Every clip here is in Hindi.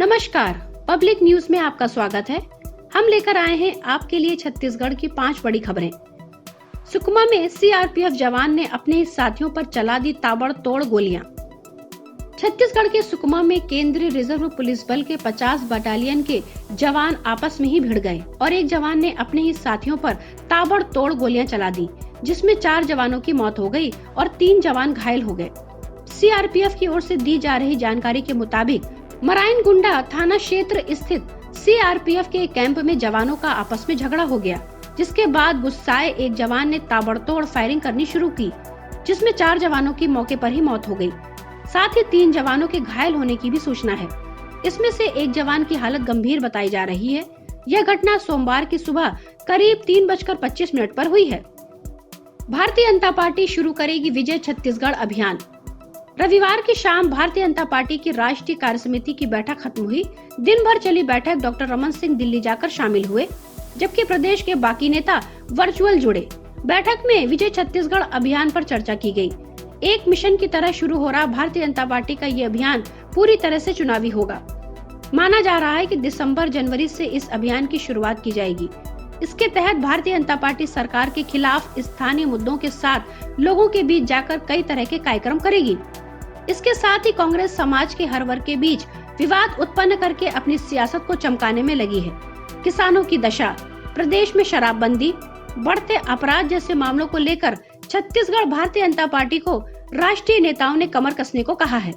नमस्कार, पब्लिक न्यूज में आपका स्वागत है। हम लेकर आए हैं आपके लिए छत्तीसगढ़ की 5 बड़ी खबरें। सुकमा में सीआरपीएफ जवान ने अपने साथियों पर चला दी ताबड़तोड़ गोलियां। छत्तीसगढ़ के सुकमा में केंद्रीय रिजर्व पुलिस बल के 50 बटालियन के जवान आपस में ही भिड़ गए और एक जवान ने अपने ही साथियों पर ताबड़तोड़ गोलियां चला दी, जिसमें 4 जवानों की मौत हो गई और 3 जवान घायल हो गए। सीआरपीएफ की ओर से दी जा रही जानकारी के मुताबिक मरायनगुंडा थाना क्षेत्र स्थित सीआरपीएफ के कैंप में जवानों का आपस में झगड़ा हो गया, जिसके बाद गुस्साए एक जवान ने ताबड़तोड़ फायरिंग करनी शुरू की, जिसमें 4 जवानों की मौके पर ही मौत हो गई। साथ ही 3 जवानों के घायल होने की भी सूचना है। इसमें से एक जवान की हालत गंभीर बताई जा रही है। यह घटना सोमवार की सुबह करीब 3:25 पर हुई है। भारतीय जनता पार्टी शुरू करेगी विजय छत्तीसगढ़ अभियान। रविवार की शाम भारतीय जनता पार्टी की राष्ट्रीय कार्यसमिति की बैठक खत्म हुई। दिन भर चली बैठक डॉक्टर रमन सिंह दिल्ली जाकर शामिल हुए, जबकि प्रदेश के बाकी नेता वर्चुअल जुड़े। बैठक में विजय छत्तीसगढ़ अभियान पर चर्चा की गई। एक मिशन की तरह शुरू हो रहा भारतीय जनता पार्टी का ये अभियान पूरी तरह से चुनावी होगा। माना जा रहा है कि दिसंबर-जनवरी से इस अभियान की शुरुआत की जाएगी। इसके तहत भारतीय जनता पार्टी सरकार के खिलाफ स्थानीय मुद्दों के साथ लोगों के बीच जाकर कई तरह के कार्यक्रम करेगी। इसके साथ ही कांग्रेस समाज के हर वर्ग के बीच विवाद उत्पन्न करके अपनी सियासत को चमकाने में लगी है। किसानों की दशा, प्रदेश में शराबबंदी, बढ़ते अपराध जैसे मामलों को लेकर छत्तीसगढ़ भारतीय जनता पार्टी को राष्ट्रीय नेताओं ने कमर कसने को कहा है।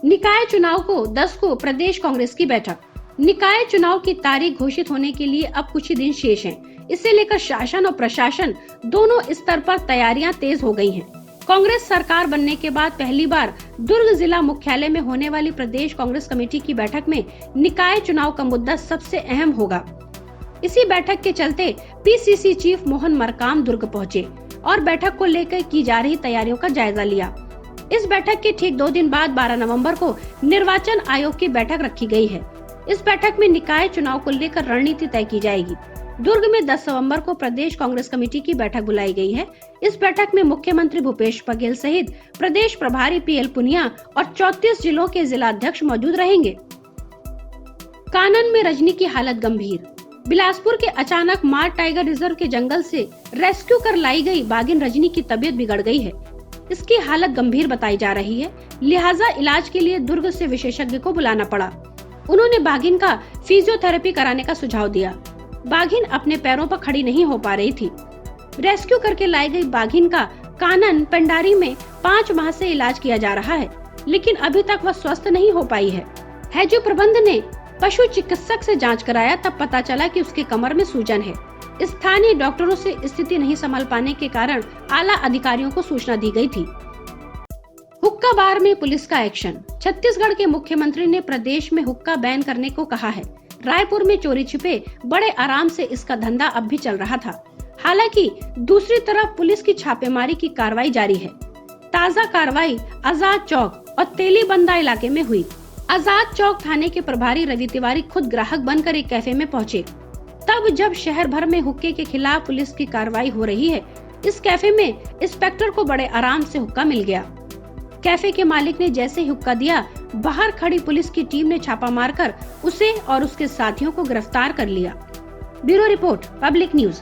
निकाय चुनाव को 10 को प्रदेश कांग्रेस की बैठक। निकाय चुनाव की तारीख घोषित होने के लिए अब कुछ ही दिन शेष हैं। इसे लेकर शासन और प्रशासन दोनों स्तर पर तैयारियां तेज हो गई हैं। कांग्रेस सरकार बनने के बाद पहली बार दुर्ग जिला मुख्यालय में होने वाली प्रदेश कांग्रेस कमेटी की बैठक में निकाय चुनाव का मुद्दा सबसे अहम होगा। इसी बैठक के चलते पीसीसी चीफ मोहन मरकाम दुर्ग पहुंचे और बैठक को लेकर की जा रही तैयारियों का जायजा लिया। इस बैठक के ठीक 2 दिन बाद 12 नवंबर को निर्वाचन आयोग की बैठक रखी गई है। इस बैठक में निकाय चुनाव को लेकर रणनीति तय की जाएगी। दुर्ग में 10 नवंबर को प्रदेश कांग्रेस कमेटी की बैठक बुलाई गई है। इस बैठक में मुख्यमंत्री भूपेश बघेल सहित प्रदेश प्रभारी पीएल पुनिया और 34 जिलों के जिला अध्यक्ष मौजूद रहेंगे। कानन में रजनी की हालत गंभीर। बिलासपुर के अचानक मार टाइगर रिजर्व के जंगल से रेस्क्यू कर लाई गई बाघिन रजनी की तबीयत बिगड़ गई है। इसकी हालत गंभीर बताई जा रही है, लिहाजा इलाज के लिए दुर्ग से विशेषज्ञ को बुलाना पड़ा। उन्होंने बाघिन का फिजियोथेरेपी कराने का सुझाव दिया। बाघिन अपने पैरों पर खड़ी नहीं हो पा रही थी। रेस्क्यू करके लाई गई बाघिन का कानन पेंडारी में 5 माह से इलाज किया जा रहा है, लेकिन अभी तक वह स्वस्थ नहीं हो पाई है। हैजो प्रबंध ने पशु चिकित्सक से जांच कराया, तब पता चला कि उसके कमर में सूजन है। स्थानीय डॉक्टरों से स्थिति नहीं संभाल पाने के कारण आला अधिकारियों को सूचना दी गई थी। हुक्का बार में पुलिस का एक्शन। छत्तीसगढ़ के मुख्यमंत्री ने प्रदेश में हुक्का बैन करने को कहा है। रायपुर में चोरी छिपे बड़े आराम से इसका धंधा अब भी चल रहा था। हालांकि दूसरी तरफ पुलिस की छापेमारी की कार्रवाई जारी है। ताज़ा कार्रवाई आजाद चौक और तेलीबंदा इलाके में हुई। आजाद चौक थाने के प्रभारी रवि तिवारी खुद ग्राहक बनकर एक कैफे में पहुंचे। तब जब शहर भर में हुक्के के खिलाफ पुलिस की कार्रवाई हो रही है, इस कैफे में इंस्पेक्टर को बड़े आराम से हुक्का मिल गया। कैफे के मालिक ने जैसे ही हुक्का दिया, बाहर खड़ी पुलिस की टीम ने छापा मारकर उसे और उसके साथियों को गिरफ्तार कर लिया। Bureau report, public news.